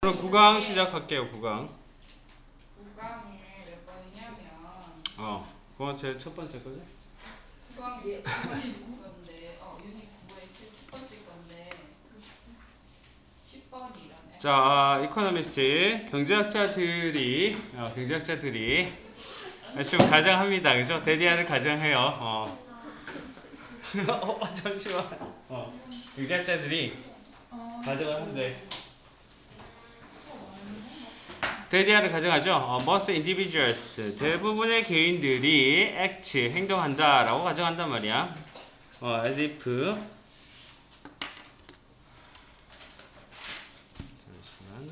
그럼 9강 시작할게요. 9강. 9강이 몇 번이냐면 9강 제일 첫 번째 거죠? 9강이 유닛 9건데 유닛 9의 첫 번째 건데 10번이라네. 자, 이코노미스트 경제학자들이 좀 가정합니다. 그죠? 대디아를 가정해요. 잠시만. 경제학자들이 가정을 한대. 대디아를 가정하죠. Most individuals, 대부분의 개인들이 act, 행동한다라고 가정한단 말이야. As if. 잠시만.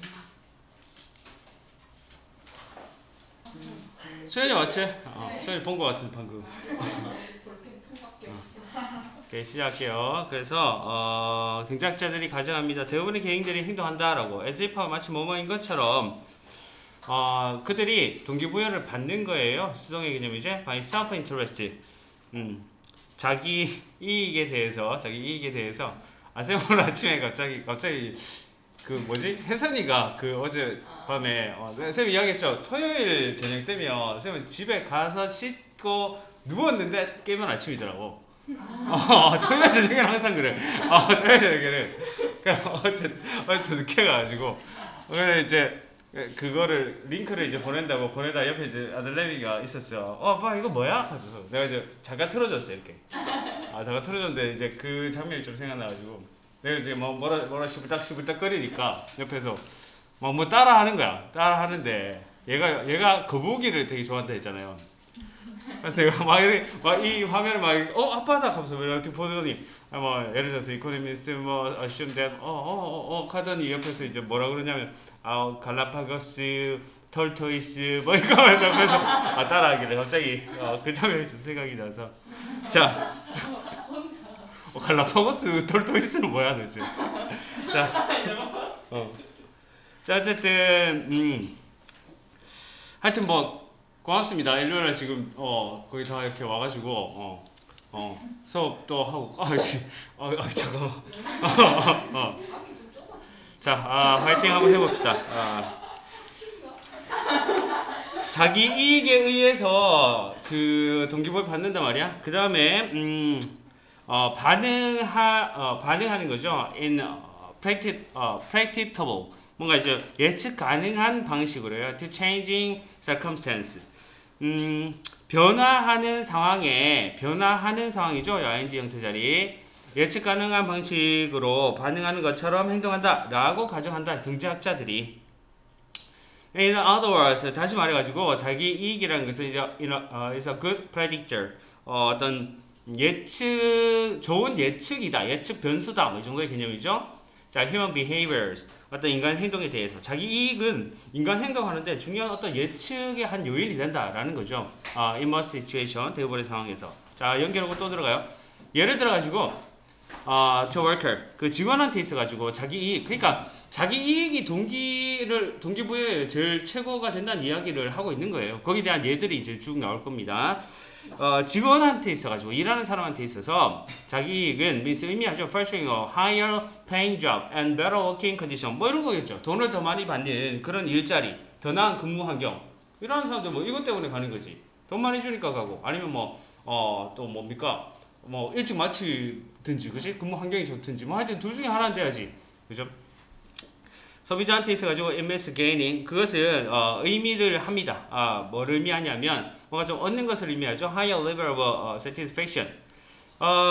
수현이 왔지? 수현이 본 것 같은데 방금. 네, 시작할게요. 그래서 경제학자들이 가정합니다. 대부분의 개인들이 행동한다라고. as if와 마치 뭐뭐인 것처럼 그들이 동기부여를 받는 거예요. 수동의 개념이죠. by self-interest. 자기 이익에 대해서 쌤 오늘 아침에 갑자기 그 뭐지? 혜선이가 그 어제 밤에 쌤이 이야기했죠. 토요일 저녁 되면 쌤은 집에 가서 씻고 누웠는데 깨면 아침이더라고. 토요일 저녁에는 항상 그래. 토요일 저녁에는 어제 늦게 가가지고 그래서 이제 그거를 링크를 이제 보내다 옆에 이제 아들내미가 있었어요. 아빠 이거 뭐야? 그래서 내가 이제 잠깐 틀어줬어 이렇게. 잠깐 틀어줬는데 이제 그 장면이 좀 생각나가지고 내가 이제 뭐라 시불딱 거리니까 옆에서 뭐 따라하는 거야. 따라하는데 얘가 거북이를 되게 좋아한다 했잖아요. 그래서 내가 막 이 화면을 아빠다 하면서 이렇게 보더니 예를 들어서 이코노미스트 assume that 하더니 옆에서 이제 뭐라 그러냐면 갈라파고스 털토이스 이거 하면서 그래서 따라하길래 갑자기 그 장면이 좀 생각이 나서 자 갈라파고스 털토이스는 뭐야 도대체. 자 어쨌든 하여튼 고맙습니다. 일요일에 지금 거의 다 이렇게 와가지고 수업도 하고 잠깐만. 자 화이팅 한번 해봅시다. 자기 이익에 의해서 그 동기부여 받는단 말이야. 그 다음에 반응하는 거죠. in practicable. 뭔가 이제 예측 가능한 방식으로요. to changing circumstance. 변화하는 상황이죠. ing 형태자리. 예측 가능한 방식으로 반응하는 것처럼 행동한다 라고 가정한다. 경제학자들이. In other words, 다시 말해가지고 자기 이익이라는 것은 is a good predictor. 어떤 좋은 예측이다. 예측 변수다. 이 정도의 개념이죠. 자, human behaviors. 어떤 인간 행동에 대해서 자기 이익은 인간 행동하는데 중요한 어떤 예측의 한 요인이 된다라는 거죠. in most situation, 대부분의 상황에서. 자, 연결하고 또 들어가요. 예를 들어가지고 to worker, 그 직원한테 있어가지고 자기 이익, 그러니까 자기 이익이 동기부여의 제일 최고가 된다는 이야기를 하고 있는 거예요. 거기에 대한 예들이 이제 쭉 나올 겁니다. 직원한테 있어가지고 일하는 사람한테 있어서 자기 이익은 의미하죠. pursuing a higher paying job and better working condition. 이런 거겠죠. 돈을 더 많이 받는 그런 일자리, 더 나은 근무 환경. 이런 사람들 이것 때문에 가는 거지. 돈 많이 주니까 가고 아니면 또 뭡니까? 일찍 마치든지, 그지? 근무 환경이 좋든지, 하여튼 둘 중에 하나는 돼야지, 그죠? 소비자한테 있어가지고 MS gaining, 그것은 의미를 합니다. 뭘 의미하냐면 뭔가 좀 얻는 것을 의미하죠. Higher level of satisfaction,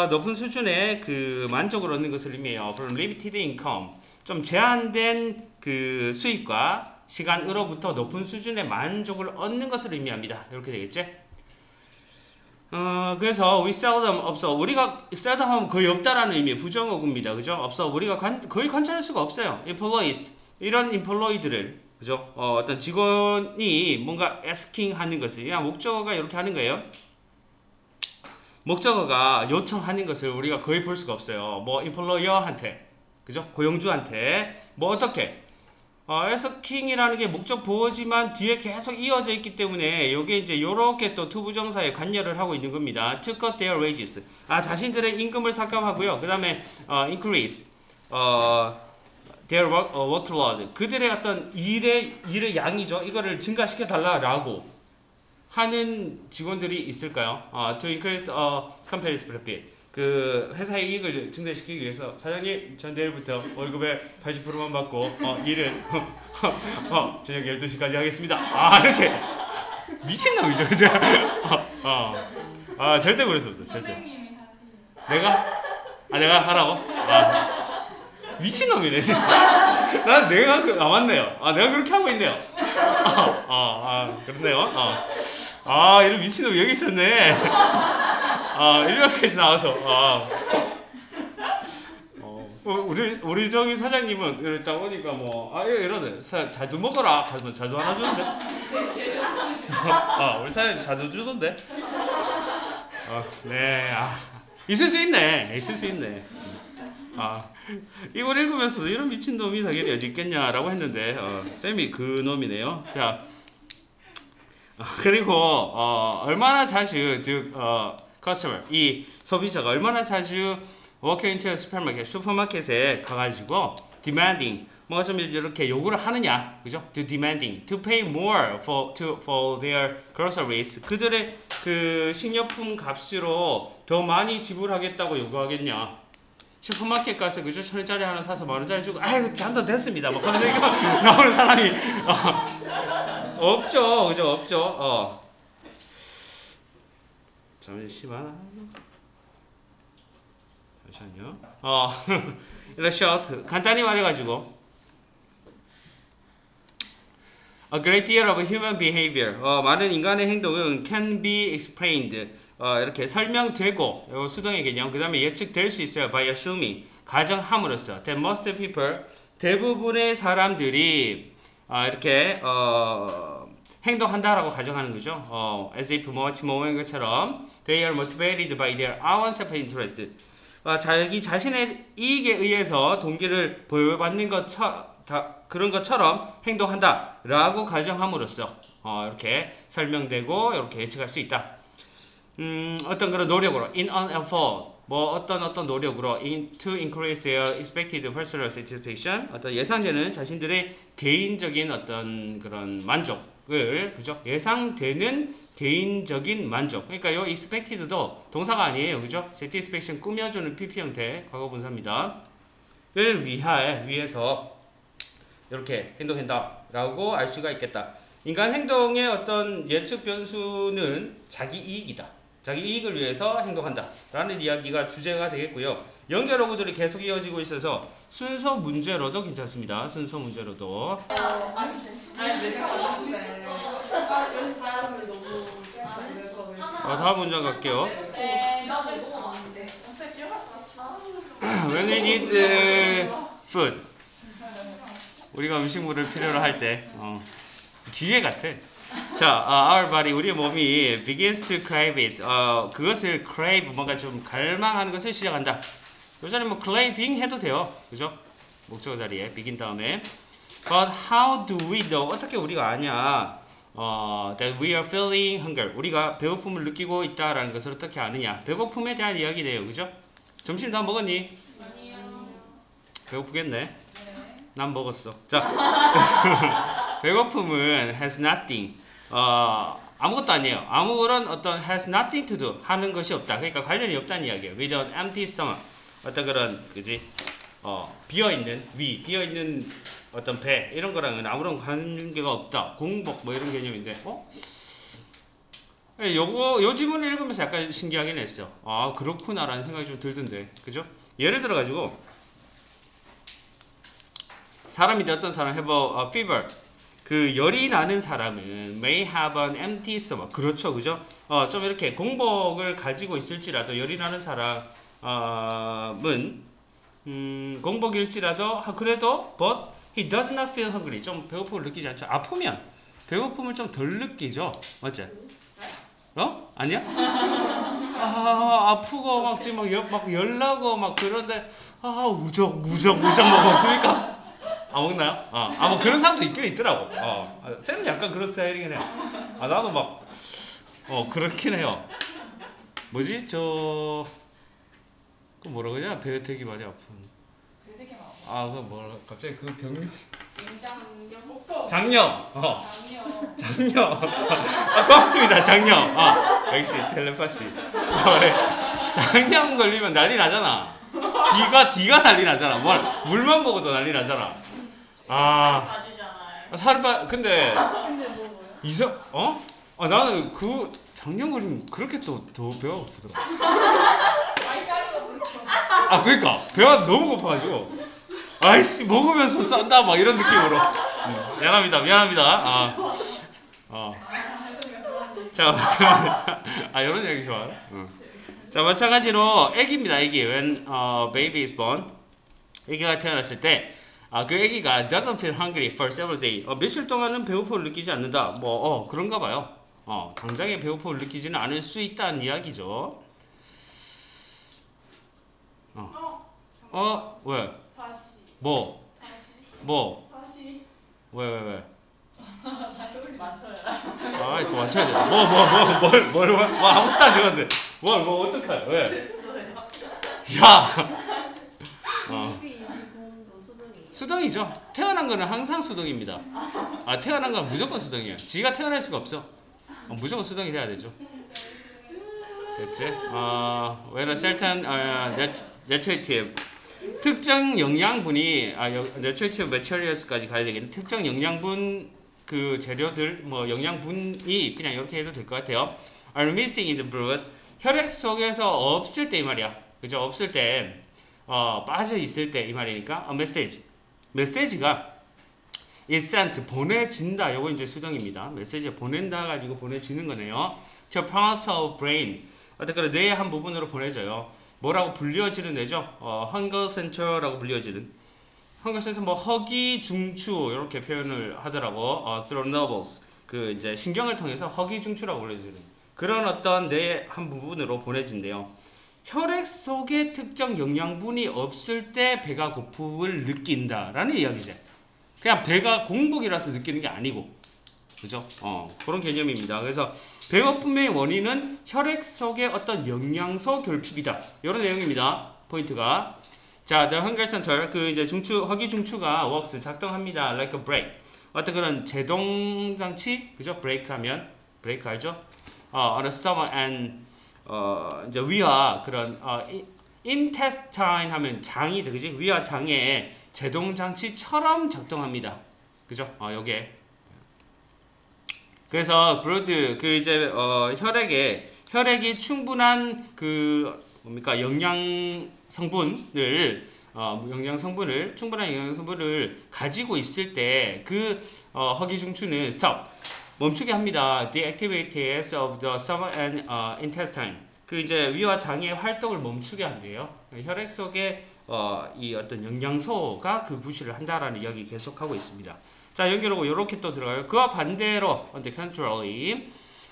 높은 수준의 그 만족을 얻는 것을 의미해요. From limited income, 좀 제한된 그 수입과 시간으로부터 높은 수준의 만족을 얻는 것을 의미합니다. 이렇게 되겠지? 그래서 we seldom 없어. 우리가 seldom 하면 거의 없다라는 의미의 부정어구입니다. 그죠? 없어. 우리가 거의 관찰할 수가 없어요. employees, 이런 employee들을, 그죠? 어떤 직원이 뭔가 asking 하는 것을, 그냥 목적어가 이렇게 하는 거예요. 목적어가 요청하는 것을 우리가 거의 볼 수가 없어요. employer한테, 그죠? 고용주한테 어떻게? asking 게 목적 보어지만 뒤에 계속 이어져 있기 때문에 요게 이제 요렇게 또 투부정사에 관여를 하고 있는 겁니다. to cut their wages. 자신들의 임금을 삭감하고요. 그 다음에 increase. their workload. 그들의 어떤 일의 양이죠. 이거를 증가시켜 달라라고 하는 직원들이 있을까요? To increase company's profit. 그 회사의 이익을 증대시키기 위해서 사장님 전 내일부터 월급의 80%만 받고 일은 저녁 12시까지 하겠습니다. 이렇게 미친놈이죠, 그죠? 절대 그럴 수 없어, 절대. 선생님이 하세요. 내가 하라고? 미친놈이네, 진짜. 난 내가 맞네요. 내가 그렇게 하고 있네요. 그렇네요. 이런 미친놈 여기 있었네. 일반까지 나와서. 우리 저기 사장님은 이랬다 보니까 이러네. 자주 먹어라. 자주 하나 주는데. 우리 사장님 자주 주던데. 네. 있을 수 있네. 이걸 읽으면서도 이런 미친놈이 당연히 어디 있겠냐라고 했는데 쌤이 그 놈이네요. 자, 그리고 얼마나 자주 customer 이 소비자가 얼마나 자주 walk into a 슈퍼마켓에 가가지고 demanding 뭔가 좀 이렇게 요구를 하느냐, 그죠? To demanding to pay more for their groceries. 그들의 그 식료품 값으로 더 많이 지불하겠다고 요구하겠냐? 슈퍼마켓 가서 그죠? 1,000원짜리 하나 사서 10,000원짜리 주고 아이고 잔도 됐습니다. 뭐 그런 얘기가 나오는 사람이 없죠, 그죠? 없죠. 잠시만요. 이런 short 간단히 말해가지고 A great deal of human behavior. 많은 인간의 행동은 can be explained. 이렇게 설명되고 수동의 개념. 그 다음에 예측될 수 있어요. By assuming. 가정함으로써. That most people. 대부분의 사람들이 이렇게 행동한다라고 가정하는 거죠. As if much more인 것처럼 they are motivated by their own self-interest. 자기 자신의 이익에 의해서 동기를 보여받는 그런 것처럼 행동한다라고 가정함으로써 이렇게 설명되고 이렇게 예측할 수 있다. 어떤 그런 노력으로 in an effort 어떤 노력으로 to increase their expected personal satisfaction 어떤 예상되는 자신들의 개인적인 어떤 그런 만족을 그죠? 예상되는 개인적인 만족. 그러니까 요 expected도 동사가 아니에요, 그죠? satisfaction 꾸며주는 PP 형태 과거 분사입니다. 를 위해서 이렇게 행동한다라고 알 수가 있겠다. 인간 행동의 어떤 예측 변수는 자기 이익이다. 자기 이익을 위해서 행동한다라는 이야기가 주제가 되겠고요. 연결 어구들이 계속 이어지고 있어서 순서 문제로도 괜찮습니다. 순서 문제로도. 다음 문장 갈게요. When we need food. 우리가 음식물을 필요로 할 때 기계 같아. 자, our body 우리의 몸이 begins to crave it. 그것을 crave 뭔가 좀 갈망하는 것을 시작한다. 요 자리 craving 해도 돼요, 그죠? 목적어 자리에 begin 다음에. But how do we know? 어떻게 우리가 아냐? That we are feeling hunger. 우리가 배고픔을 느끼고 있다라는 것을 어떻게 아느냐? 배고픔에 대한 이야기네요, 그죠? 점심 다 먹었니? 아니요. 배고프겠네. 난 먹었어. 자, 배고픔은 has nothing. 아무것도 아니에요. 아무런 어떤 has nothing to do 하는 것이 없다. 그러니까 관련이 없다는 이야기예요. With an empty stomach. 어떤 그런 그지? 비어 있는 어떤 배 이런 거랑은 아무런 관계가 없다. 공복 이런 개념인데, 요 지문을 읽으면서 약간 신기하긴 했어. 그렇구나라는 생각이 좀 들던데, 그죠? 예를 들어 가지고 사람인데 어떤 사람 have a fever. 그 열이 나는 사람은 may have an empty stomach. 그렇죠, 그죠? 좀 이렇게 공복을 가지고 있을지라도 열이 나는 사람은 공복일지라도 그래도 but he does not feel hungry. 좀 배고픔을 느끼지 않죠. 아프면 배고픔을 좀 덜 느끼죠, 맞지? 아니야? 아프고 막 지금 막 열나고 막 그런데 우적 먹었습니까? 먹나요? 뭐 그런 사람도 있긴 있더라고. 쌤은 약간 그런 스타일이긴 해요. 나도 막 그렇긴 해요. 뭐지? 그 뭐라고 그러냐? 배 되게 많이 아픈. 배 되게 많아. 갑자기 그 병력. 냉장염 복도. 장염. 장염. 장염. 고맙습니다. 장염. 역시 텔레파시. 그래. 장염 걸리면 난리 나잖아. D가 난리 나잖아. 물만 먹어도 난리 나잖아. 다리잖아요. 근데 근데 뭐요? 나는 그 장염 걸리면 그렇게 더 배가 고프더라. 많이 싸니까 그렇죠. 그러니까 배가 너무 고파가지고 아이씨 먹으면서 싼다 막 이런 느낌으로. 미안합니다. 자, 마찬가지. 이런 얘기 좋아. 자, 마찬가지로 애기입니다. 애기. When baby is born. 애기가 태어났을 때 그 애기가 doesn't feel hungry for several days. 며칠 동안은 배고픔을 느끼지 않는다. 그런가 봐요. 당장에 배고픔을 느끼지는 않을 수 있다는 이야기죠. 왜? 다시. 왜? 다시 우리 맞춰요. 또 맞춰야 돼. 아무것도 안 적었는데. 어떡해. 왜? 야! 수동이죠. 태어난 거는 항상 수동입니다. 태어난 건 무조건 수동이에요. 지가 태어날 수가 없어. 무조건 수동이 돼야 되죠. 됐지? When a certain nutritive 특정 영양분이 nutritive materials까지 가야 되겠네. 특정 영양분 그 재료들 영양분이 그냥 이렇게 해도 될 것 같아요. Are missing in the blood. 혈액 속에서 없을 때 이 말이야. 그죠? 없을 때 빠져 있을 때 이 말이니까 메시지가 is sent 보내진다. 요거 이제 수동입니다. 메시지 보낸다 가지고 보내지는 거네요. to part of brain. 어쨌거나 뇌의 한 부분으로 보내져요. 뭐라고 불리워지는 뇌죠? hunger center라고 불리워지는. hunger center 허기 중추 이렇게 표현을 하더라고. through nerves. 그 이제 신경을 통해서 허기 중추라고 불려지는 그런 어떤 뇌의 한 부분으로 보내진대요. 혈액 속에 특정 영양분이 없을 때 배가 고픔을 느낀다라는 이야기죠. 그냥 배가 공복이라서 느끼는 게 아니고, 그죠? 그런 개념입니다. 그래서 배고픔의 원인은 혈액 속의 어떤 영양소 결핍이다. 이런 내용입니다. 포인트가. 자, the hunger center 그 이제 허기 중추가 works 작동합니다. like a brake. 어떤 그런 제동 장치, 그죠? 브레이크 하면 브레이크 알죠? on the stomach and 이제 위와 그런 intestine 하면 장이죠, 그지? 위와 장의 제동 장치처럼 작동합니다. 그죠? 요게. 그래서 blood 그 이제 혈액이 충분한 그 뭡니까 영양 성분을 충분한 영양 성분을 가지고 있을 때 그 허기 중추는 stop 멈추게 합니다. The activities of the stomach and intestine. 그 이제 위와 장의 활동을 멈추게 한대요. 혈액 속에 이 어떤 영양소가 그 부시를 한다라는 이야기 계속하고 있습니다. 자, 연결하고 이렇게 또 들어가요. 그와 반대로 on the contrary,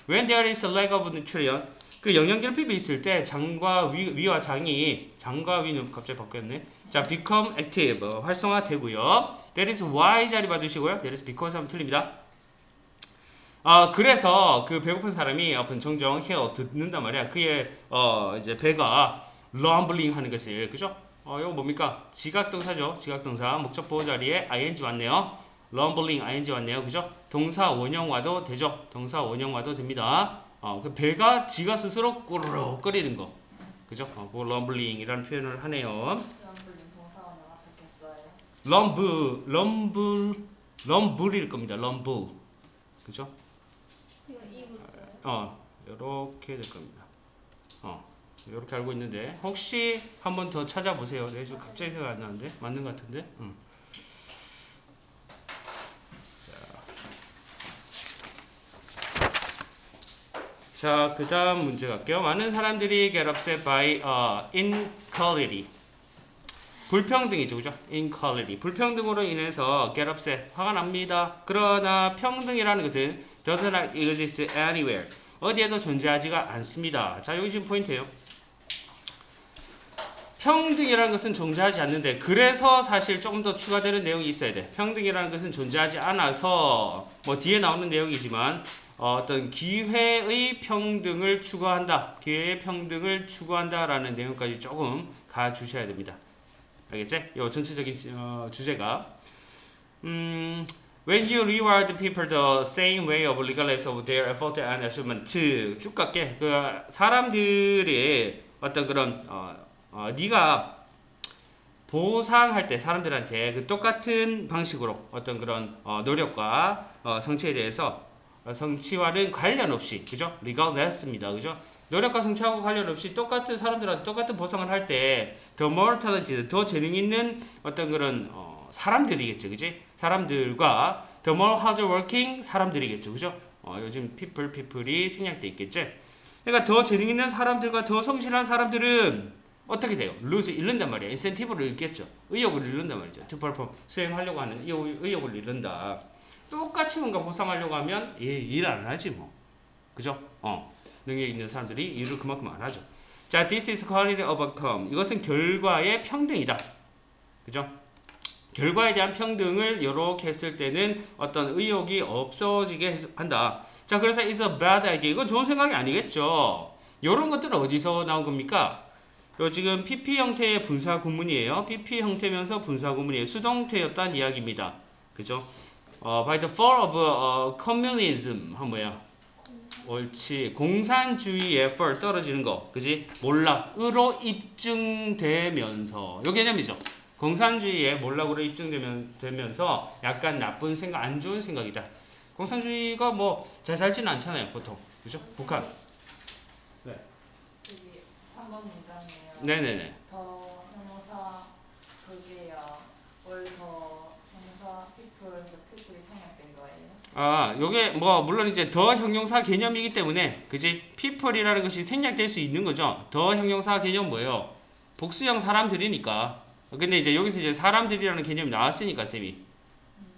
when there is a lack of nutrient, 그 영양 결핍이 있을 때 장과 위와 장과 위는 갑자기 바뀌었네. 자, become active 활성화되고요. That is why 자리 봐두시고요. That is because 하면 틀립니다. 그래서 그 배고픈 사람이 종종 hear 듣는단 말이야. 그의 이제 배가 rumbling 하는 것을, 그죠? 이거 뭡니까? 지각동사죠. 지각동사 목적 보호 자리에 ing 왔네요. rumbling ing 왔네요. 그죠? 동사 원형와도 되죠. 동사 원형와도 됩니다. 그 배가 지가 스스로 꾸르륵 거리는 거. 그죠? 그 rumbling이라는 표현을 하네요. 럼블링 동사원은 어떻게 써요? rum블일 겁니다. rumble. 그죠? 이거 이렇게 될 겁니다. 이렇게 알고 있는데 혹시 한 번 더 찾아보세요. 네, 저 갑자기 생각 안 나는데 맞는 것 같은데. 자, 그 다음 문제 갈게요. 많은 사람들이 get upset by inequality. 불평등이죠, 그죠? inequality. 불평등으로 인해서 get upset, 화가 납니다. 그러나 평등이라는 것은 does not exist anywhere. 어디에도 존재하지가 않습니다. 자, 여기 지금 포인트예요. 평등이라는 것은 존재하지 않는데, 그래서 사실 조금 더 추가되는 내용이 있어야 돼. 평등이라는 것은 존재하지 않아서, 뒤에 나오는 내용이지만, 어떤 기회의 평등을 추구한다. 기회의 평등을 추구한다라는 내용까지 조금 가주셔야 됩니다. 알겠지? 요 전체적인 주제가 When you reward people the same way of regardless of their effort and achievement 쭉 갈게. 그 사람들의 어떤 그런 네가 보상할 때 사람들한테 그 똑같은 방식으로 어떤 그런 노력과 성취에 대해서 성취와는 관련 없이 그죠? regardless입니다. 그죠? 노력과 성취하고 관련 없이 똑같은 사람들한테 똑같은 보상을 할 때 the more talented 더 재능 있는 어떤 그런 사람들이겠죠. 그지? 사람들과 the more hardworking 사람들이겠죠. 그죠? 요즘 people이 생략돼 있겠지? 그러니까 더 재능 있는 사람들과 더 성실한 사람들은 어떻게 돼요? lose 잃는단 말이야. 인센티브를 잃겠죠. 의욕을 잃는단 말이죠. to perform 수행하려고 하는 의욕을 잃는다. 똑같이 뭔가 보상하려고 하면 일 안 하지 뭐. 그죠? 능력 있는 사람들이 일을 그만큼 안 하죠. 자, this is quality of outcome. 이것은 결과의 평등이다. 그죠? 결과에 대한 평등을 이렇게 했을 때는 어떤 의욕이 없어지게 한다. 자, 그래서 it's a bad idea. 이건 좋은 생각이 아니겠죠. 이런 것들은 어디서 나온 겁니까? 요 지금 PP 형태의 분사 구문이에요. PP 형태면서 분사 구문이에요. 수동태였다는 이야기입니다. 그죠? By the fall of communism 한 뭐야? 옳지. 공산주의의 fall 떨어지는 거. 그지? 몰락으로 입증되면서 요 개념이죠. 공산주의의 몰락으로 입증되면서 약간 나쁜 생각, 안 좋은 생각이다. 공산주의가 뭐 잘 살지는 않잖아요, 보통. 그죠? 북한. 네. 여기 3번 문장이에요. 네네네. 더 형용사 그게요. 월더 형용사 people에서 people이 생략된 거예요. 요게 뭐 물론 이제 더 형용사 개념이기 때문에 그지? people이라는 것이 생략될 수 있는 거죠. 더 형용사 개념 뭐예요? 복수형 사람들이니까. 근데 이제 여기서 이제 사람들이라는 개념이 나왔으니까 쌤이.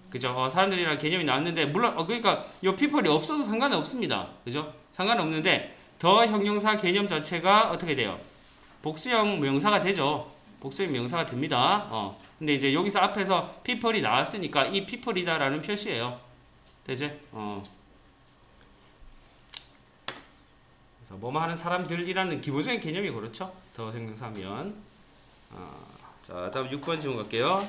그죠? 사람들이라는 개념이 나왔는데 물론 그러니까 요 people이 없어도 상관은 없습니다. 그죠? 상관은 없는데 더 형용사 개념 자체가 어떻게 돼요? 복수형 명사가 되죠. 복수형 명사가 됩니다. 근데 이제 여기서 앞에서 people이 나왔으니까 이 people이다라는 표시예요. 되지? 그래서 뭐뭐 하는 사람들이라는 기본적인 개념이 그렇죠. 더 형용사면. 자, 다음 6번 질문 갈게요.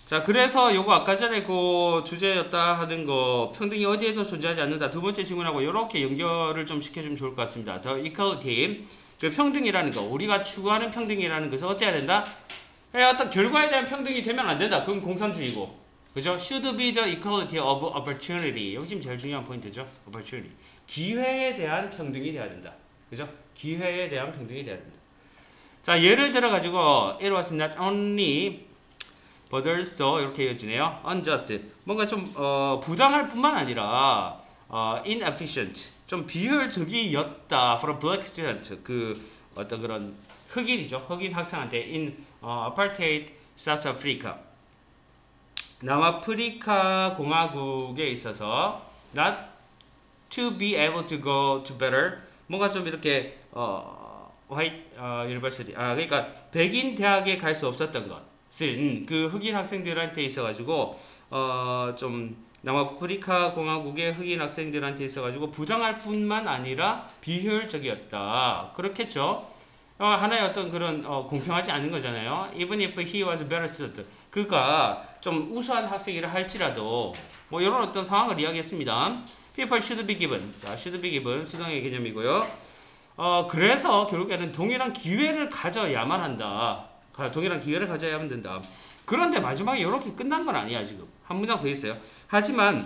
자, 그래서 요거 아까 전에 그 주제였다 하는 거 평등이 어디에도 존재하지 않는다. 두 번째 질문하고 이렇게 연결을 좀 시켜주면 좋을 것 같습니다. 더 equality, 그 평등이라는 거, 우리가 추구하는 평등이라는 것은 어때야 된다? 어떤 결과에 대한 평등이 되면 안 된다. 그건 공산주의고, 그죠? Should be the equality of opportunity. 여기 지금 제일 중요한 포인트죠. opportunity. 기회에 대한 평등이 돼야 된다. 그죠? 기회에 대한 평등이 돼야 된다. 자, 예를 들어 가지고 it was not only but also 이렇게 이어지네요. unjust. 뭔가 좀 부당할 뿐만 아니라 inefficient. 좀 비효율적이었다. for a black student. 그 어떤 그런 흑인이죠. 흑인 학생한테 in apartheid South Africa. 남아프리카 공화국에 있어서 not to be able to go to better. 뭔가 좀 이렇게 white university. 그러니까 백인 대학에 갈 수 없었던 것은 그 흑인 학생들한테 있어가지고 좀 남아프리카 공화국의 흑인 학생들한테 있어가지고 부당할 뿐만 아니라 비효율적이었다. 그렇겠죠. 하나의 어떤 그런 공평하지 않은 거잖아요. Even if he was better student. 그가 좀 우수한 학생이라 할지라도 뭐 이런 어떤 상황을 이야기했습니다. People should be given. 자, should be given 수동의 개념이고요. 그래서 결국에는 동일한 기회를 가져야만 한다. 동일한 기회를 가져야만 된다. 그런데 마지막에 이렇게 끝난 건 아니야 지금. 한 문장 더 있어요. 하지만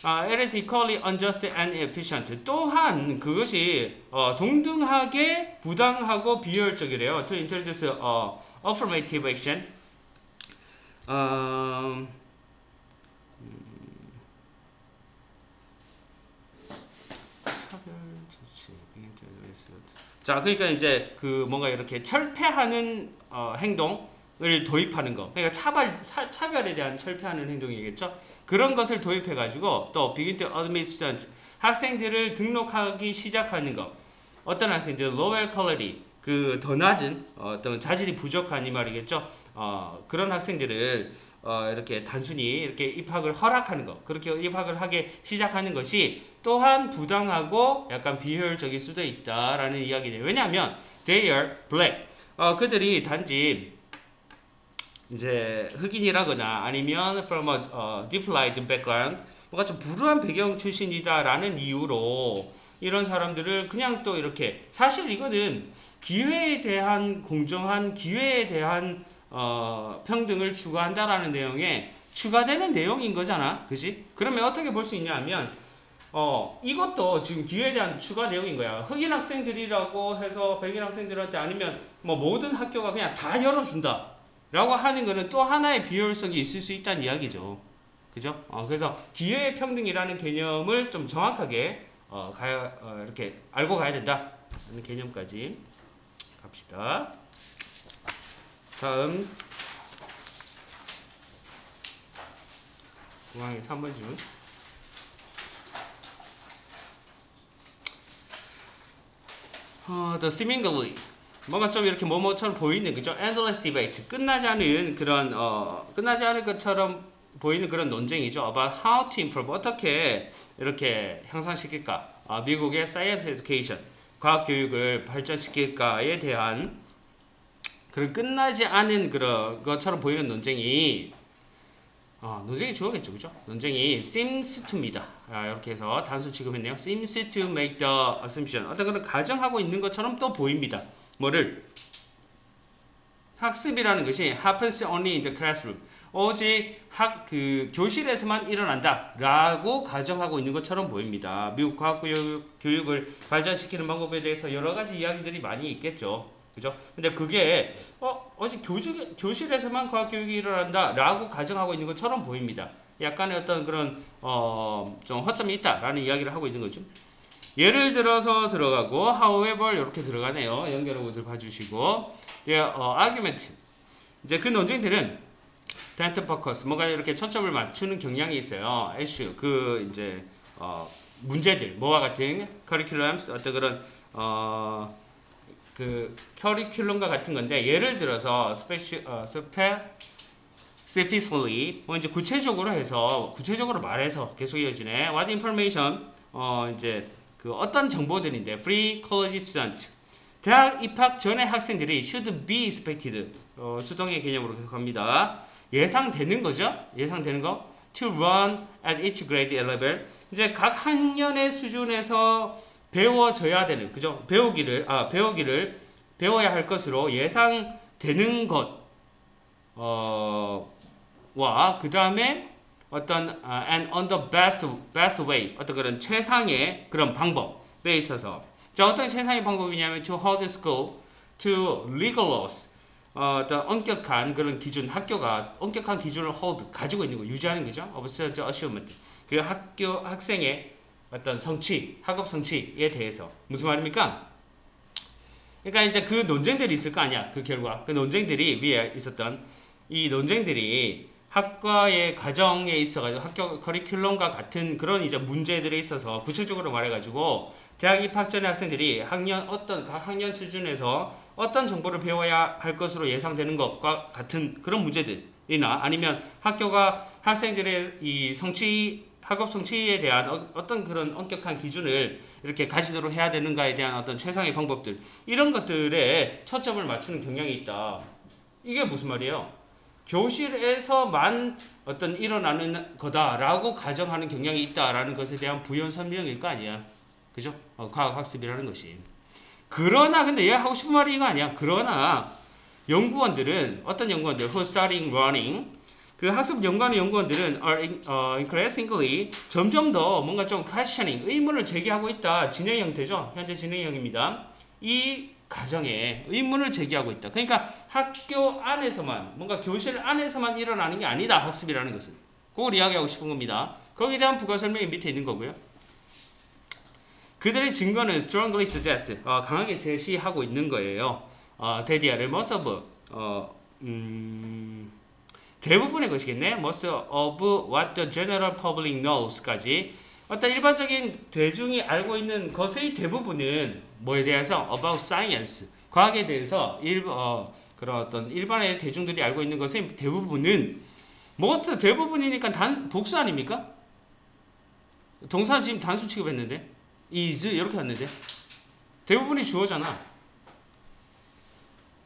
it is equally unjust and inefficient. 또한 그것이 동등하게 부당하고 비효율적이래요. To introduce affirmative action. 자, 그러니까 이제 그 뭔가 이렇게 철폐하는 행동을 도입하는 거. 그러니까 차별에 대한 철폐하는 행동이겠죠. 그런 것을 도입해 가지고 또 begin to admit students 학생들을 등록하기 시작하는 거. 어떤 학생들 lower quality 그 더 낮은 어떤 자질이 부족한 이 말이겠죠. 그런 학생들을 이렇게 단순히 이렇게 입학을 허락하는 거, 그렇게 입학을 하게 시작하는 것이 또한 부당하고 약간 비효율적일 수도 있다라는 이야기네요. 왜냐하면 they are black. 그들이 단지 이제 흑인이라거나 아니면 from a deprived background, 뭔가 좀 불우한 배경 출신이다라는 이유로 이런 사람들을 그냥 또 이렇게, 사실 이거는 기회에 대한 공정한, 기회에 대한 평등을 추구한다라는 내용에 추가되는 내용인 거잖아, 그지? 그러면 어떻게 볼 수 있냐면 이것도 지금 기회에 대한 추가 내용인 거야. 흑인 학생들이라고 해서 백인 학생들한테 아니면 뭐 모든 학교가 그냥 다 열어준다 라고 하는 거는 또 하나의 비효율성이 있을 수 있다는 이야기죠. 그죠? 그래서 기회의 평등이라는 개념을 좀 정확하게 이렇게 알고 가야 된다 하는 개념까지 갑시다. 다음 공항의 3번 질문. The seemingly, 뭔가 좀 이렇게 뭐뭐처럼 보이는, 그죠? endless debate, 끝나지 않은 그런 끝나지 않을 것처럼 보이는 그런 논쟁이죠. about how to improve, 어떻게 이렇게 향상시킬까? 미국의 science education, 과학 교육을 발전시킬까에 대한 그런 끝나지 않은 그런 것처럼 보이는 논쟁이 논쟁이 주어겠죠, 그죠? 논쟁이 seems to입니다. 이렇게 해서 단수 취급했네요. seems to make the assumption, 어떤 그런 가정하고 있는 것처럼 또 보입니다. 뭐를? 학습이라는 것이 happens only in the classroom, 오직 교실에서만 일어난다라고 가정하고 있는 것처럼 보입니다. 미국 과학 교육을 발전시키는 방법에 대해서 여러 가지 이야기들이 많이 있겠죠. 그죠? 근데 그게 어제 교실에서만 과학 교육이 일어난다라고 가정하고 있는 것처럼 보입니다. 약간의 어떤 그런 좀 허점이 있다라는 이야기를 하고 있는 거죠. 예를 들어서 들어가고 however 이렇게 들어가네요. 연결하고들 봐주시고, argument, 이제 그 논쟁들은 dent focus, 뭔가 이렇게 초점을 맞추는 경향이 있어요. issue, 이제 문제들, 뭐와 같은 curriculums, 어떤 그런 커리큘럼과 같은 건데, 예를 들어서 specifically, 이제 구체적으로 말해서 계속 이어지네. What information, 이제 어떤 정보들인데, free college student, 대학 입학 전의 학생들이 should be expected, 수동의 개념으로 계속합니다. 예상되는 거죠. 예상되는 거. To run at each grade level, 이제 각 학년의 수준에서 배워져야 되는, 그죠? 배워야 할 것으로 예상되는 것, 그 다음에 어떤 and on the best way, 어떤 그런 최상의 그런 방법에 있어서, 자, 어떤 최상의 방법이냐면 to hold school to rigorous, 어떤 엄격한 그런 기준, 학교가 엄격한 기준을 가지고 있는 거, 유지하는 거죠. observed achievement, 그 학생의 어떤 성취, 학업 성취에 대해서. 무슨 말입니까? 그러니까 이제 그 논쟁들이 있을 거 아니야. 그 결과, 그 논쟁들이 위에 있었던 이 논쟁들이 학과의 과정에 있어가지고 학교 커리큘럼과 같은 그런 이제 문제들에 있어서 구체적으로 말해가지고 대학 입학 전의 학생들이 각 학년 수준에서 어떤 정보를 배워야 할 것으로 예상되는 것과 같은 그런 문제들이나, 아니면 학교가 학생들의 이 학업 성취에 대한 어떤 그런 엄격한 기준을 이렇게 가지도록 해야 되는가에 대한 어떤 최상의 방법들, 이런 것들에 초점을 맞추는 경향이 있다. 이게 무슨 말이에요? 교실에서만 어떤 일어나는 거다라고 가정하는 경향이 있다라는 것에 대한 부연 설명일 거 아니야. 그죠? 과학학습이라는 것이. 그러나 근데 얘 하고 싶은 말이 이거 아니야. 그러나 어떤 연구원들 who starting running, 그 학습 연구하는 연구원들은 increasingly, 점점 더 뭔가 좀 questioning, 의문을 제기하고 있다. 진행 형태죠. 현재 진행형입니다. 이 가정에 의문을 제기하고 있다. 그러니까 학교 안에서만, 뭔가 교실 안에서만 일어나는 게 아니다. 학습이라는 것은. 그걸 이야기하고 싶은 겁니다. 거기에 대한 부가 설명이 밑에 있는 거고요. 그들의 증거는 strongly suggest, 강하게 제시하고 있는 거예요. that most of, 대부분의 것이겠네. most of what the general public knows까지, 어떤 일반적인 대중이 알고 있는 것의 대부분은 뭐에 대해서 about science, 과학에 대해서 그런 어떤 일반의 대중들이 알고 있는 것의 대부분은 most, 대부분이니까 복수 아닙니까? 동사 지금 단수 취급했는데 is 이렇게 왔는데 대부분이 주어잖아.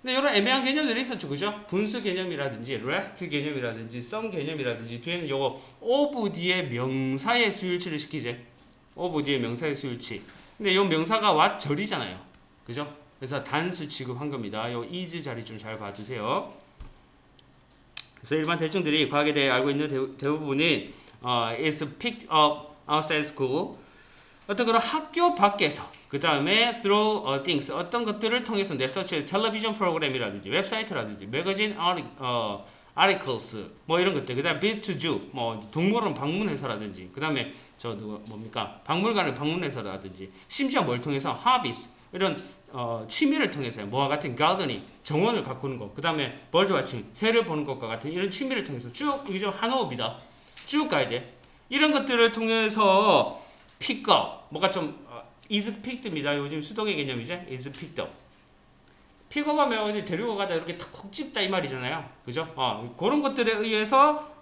근데 이런 애매한 개념들이 있었죠, 그죠? 분수 개념이라든지 rest 개념이라든지 sum 개념이라든지 뒤에는 요거 of 뒤에 명사의 수일치를 시키지. of 뒤에 명사의 수일치. 근데 요 명사가 what 절이잖아요, 그죠? 그래서 단수 취급한 겁니다. 요 is 자리 좀 잘 봐주세요. 그래서 일반 대중들이 과학에 대해 알고 있는 대부분은 is picked up outside school. 어떤 그런 학교 밖에서 그 다음에 through things 어떤 것들을 통해서인데 such as 텔레비전 프로그램이라든지 웹사이트라든지 매거진 articles 뭐 이런 것들 그 다음에 visit to zoo 뭐 동물원 방문해서라든지 그 다음에 저 누구 뭡니까 박물관을 방문해서라든지 심지어 뭘 통해서 hobbies 이런 취미를 통해서 뭐와 같은 gardening 정원을 가꾸는 것 그 다음에 bird watching 새를 보는 것과 같은 이런 취미를 통해서 쭉 이게 좀 한 호흡이다 쭉 가야 돼 이런 것들을 통해서 pick up 뭐가 좀 is picked입니다. 요즘 수동의 개념이죠. is picked up. pick up 하면 어디 데리고 가다 이렇게 탁 집다 이 말이잖아요. 그죠? 그런 것들에 의해서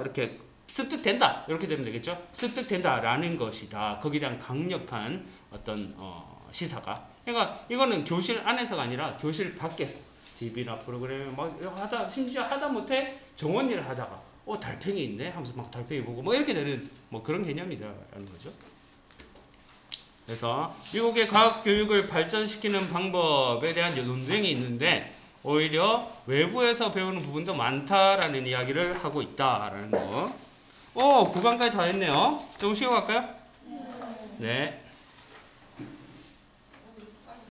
이렇게 습득된다. 이렇게 되면 되겠죠? 습득된다라는 것이다. 거기에 대한 강력한 어떤 시사가. 그러니까 이거는 교실 안에서가 아니라 교실 밖에서 TV나 프로그램 막 하다 심지어 하다 못해 정원 일을 하다가 달팽이 있네 하면서 막 달팽이 보고 뭐 이렇게 되는 뭐 그런 개념이다라는 거죠. 그래서 미국의 과학 교육을 발전시키는 방법에 대한 논쟁이 있는데 오히려 외부에서 배우는 부분도 많다라는 이야기를 하고 있다라는 거. 9강까지 다 했네요. 좀 쉬고 갈까요? 네.